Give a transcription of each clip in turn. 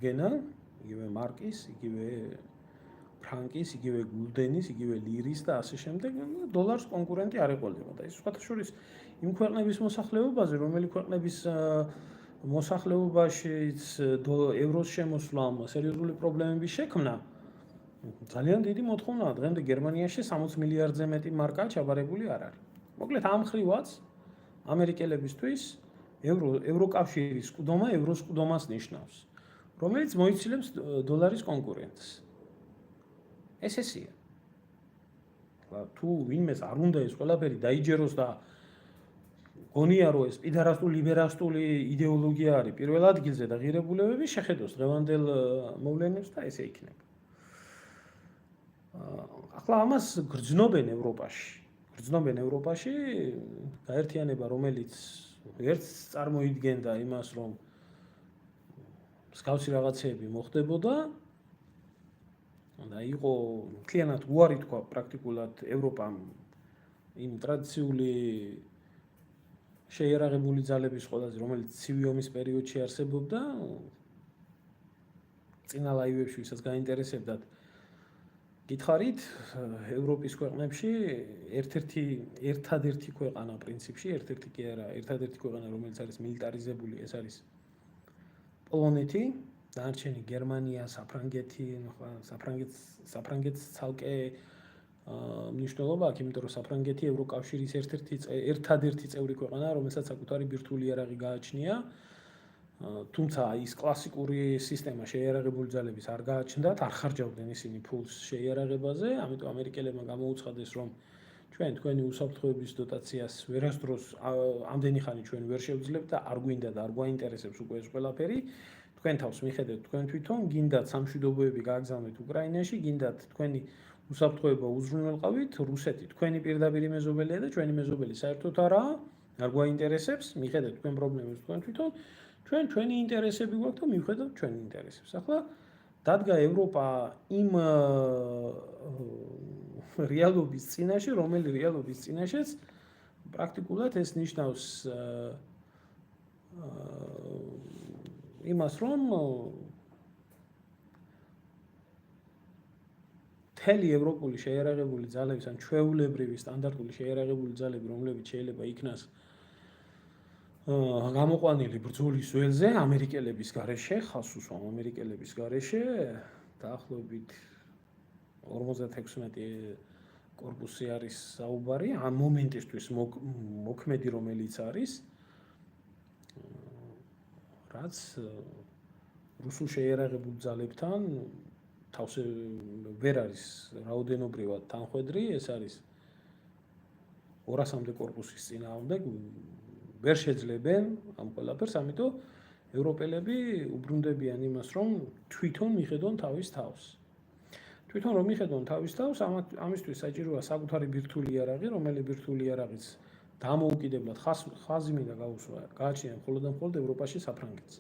გენა, იგივე მარკის, იგივე ფრანკის, იგივე გულდენის, იგივე ლირის და ასე შემდეგ, დოლარს კონკურენტი არ ეყოლებოდა და ის სხვათა შორის იმ ქვეყნების მოსახლეობაზე, რომელი ქვეყნების მოსახლეობაშიც ევროს შემოსვლამ სერიოზული პრობლემები შექმნა, ძალიან დიდი მოთხოვნაა. დღემდე გერმანიაში 60 მილიარდზე მეტი მარკა ჩაბარებული არ არის. მოკლედ ამ ხრივაც ამერიკელებისთვის ევროკავშირის სკუდომა ევროს სკუდომას ნიშნავს, რომელიც მოიცილებს დოლარის კონკურენტს. ეს ესეა. თუ ვინმეს არ უნდა ეს ყველაფერი დაიჯეროს და გონია რომ ეს პიდარასტული ლიბერასტული იდეოლოგია არის პირველ ადგილზე და ღირებულებები შეხედოს დღევანდელ მოვლენებს და ესე იქნება. ახლა ამას გრძნობენ ევროპაში, გაერთიანება, რომელიც ერთს წარმოიდგენდა იმას, რომ მსგავსი რაღაცეები მოხდებოდა და იყო მთლიანად უარი თქვა პრაქტიკულად ევროპამ იმ ტრადიციული შეიარაღებული ძალების ყველაზე, რომელიც ცივი ომის პერიოდში არსებობდა, წინა ლაივებში ვისაც გაინტერესებდათ, გითხარით, ევროპის ქვეყნებში ერთადერთი ქვეყანა პრინციპში, ერთ-ერთი კი არა, ერთადერთი ქვეყანა, რომელიც არის მილიტარიზებული, ეს არის პოლონეთი, დანარჩენი გერმანია, საფრანგეთი, საფრანგეთს ცალკე მნიშვნელობა აქვს, იმიტომ რომ საფრანგეთი ევროკავშირის ერთადერთი წევრი ქვეყანაა, რომელსაც საკუთარი ბირთვული იარაღი გააჩნია. თუმცა ის კლასიკური სისტემა შეიარაღებული ძალების არ გააჩნდათ, არ ხარჯავდნენ ისინი ფულს შეიარაღებაზე, ამიტომ ამერიკელებმა გამოუცხადეს, რომ ჩვენ თქვენი უსაფრთხოების დოტაციას ვერასდროს ამდენი ხანი ჩვენ ვერ შევძლებთ და არ გვინდა და არ გვაინტერესებს უკვე ეს ყველაფერი. თქვენ თავს მიხედავთ თქვენ თვითონ, გინდათ სამშვიდობოები გააგზავნეთ უკრაინაში, გინდათ თქვენი უსაფრთხოება უზრუნველყავით, რუსეთი თქვენი პირდაპირი მეზობელია და ჩვენი მეზობელი საერთოდ არაა, არ გვაინტერესებს, მიხედავთ თქვენ პრობლემებს თქვენ თვითონ, ჩვენი ინტერესები გვაქვს და მივხედავთ ჩვენი ინტერესებს. ახლა დადგა ევროპა იმ რეალობის წინაშე, რომელი რეალობის წინაშეც პრაქტიკულად ეს ნიშნავს იმას, რომ მთელი ევროპული შეიარაღებული ძალების ან ჩვეულებრივი სტანდარტული შეიარაღებული ძალები, რომლებიც შეიძლება იქნას გამოყვანილი ბრძოლის ველზე ამერიკელების გარეშე, ხალხს უსვამ ამერიკელების გარეშე, დაახლოებით 56 კორპუსი არის საუბარი, ამ მომენტისთვის მოქმედი რომელიც არის, რაც რუსულ შეიარაღებულ ძალებთან თავს ვერ არის რაოდენობრივად თანხვედრი, ეს არის 200-მდე კორპუსის წინააღმდეგ, ვერ შეძლებენ ამ ყველაფერს, ამიტომ ევროპელები უბრუნდებიან იმას, რომ თვითონ მიხედონ თავის თავს. თვითონ რომ მიხედონ თავის თავს, ამისთვის საჭიროა საკუთარი ბირთვული იარაღი, რომელიც ბირთვული იარაღიც დამოუკიდებლად ხაზი მინდა გაუსვა, გააჩნია მხოლოდ და მხოლოდ ევროპაში საფრანგეთს.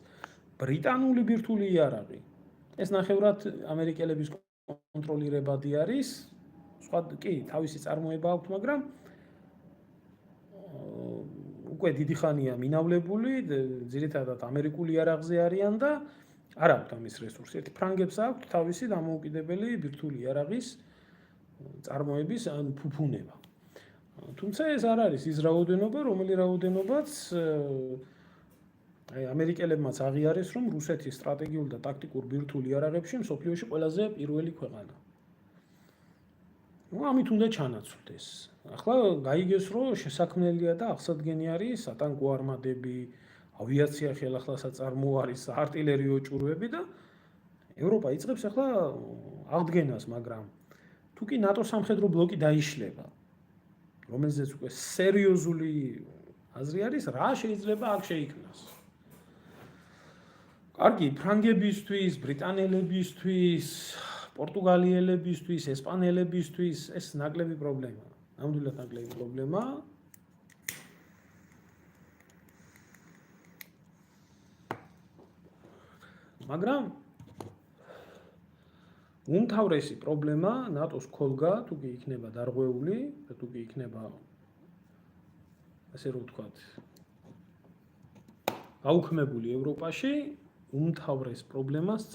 ბრიტანული ბირთვული იარაღი, ეს ნახევრად ამერიკელების კონტროლირებადი არის, სხვა კი თავისი წარმოება აქვს, მაგრამ უკვე დიდი ხანია მინავლებული, ძირითადად ამერიკული იარაღზე არიან და არ აქვთ ამის რესურსი. ერთი ფრანგებს აქვთ თავისი დამოუკიდებელი ბირთვული იარაღის წარმოების ან ფუფუნება. თუმცა ეს არ არის ის რაოდენობა, რომელი რაოდენობაც ამერიკელებმაც აღიარეს, რომ რუსეთის სტრატეგიულ და ტაქტიკურ ბირთვულ იარაღებში მსოფლიოში ყველაზე პირველი ქვეყანა. ამით უნდა ჩანაცვლდეს. ახლა გაიგეს, რომ შესაქმნელია და აღსადგენი არის სატანკო არმადები, ავიაცია ხელახლა არის, არტილერიო ჭურვები და ევროპა იწყებს ახლა აღდგენას, მაგრამ თუ კი ნატო სამხედრო ბლოკი დაიშლება, რომელზეც უკვე სერიოზული აზრი არის, რა შეიძლება აქ შეიქმნას. კარგი, ფრანგებისთვის, ბრიტანელებისთვის, პორტუგალიელებისთვის, ესპანელებისთვის ეს ნაკლები პრობლემაა. ნამდვილად ნაკლები პრობლემაა. მაგრამ უმთავრესი პრობლემა ნატოს ქოლგა, თუ კი იქნება დარღვეული და თუ კი იქნება ასე რომ ვთქვათ, გაუქმებული ევროპაში, უმთავრეს პრობლემას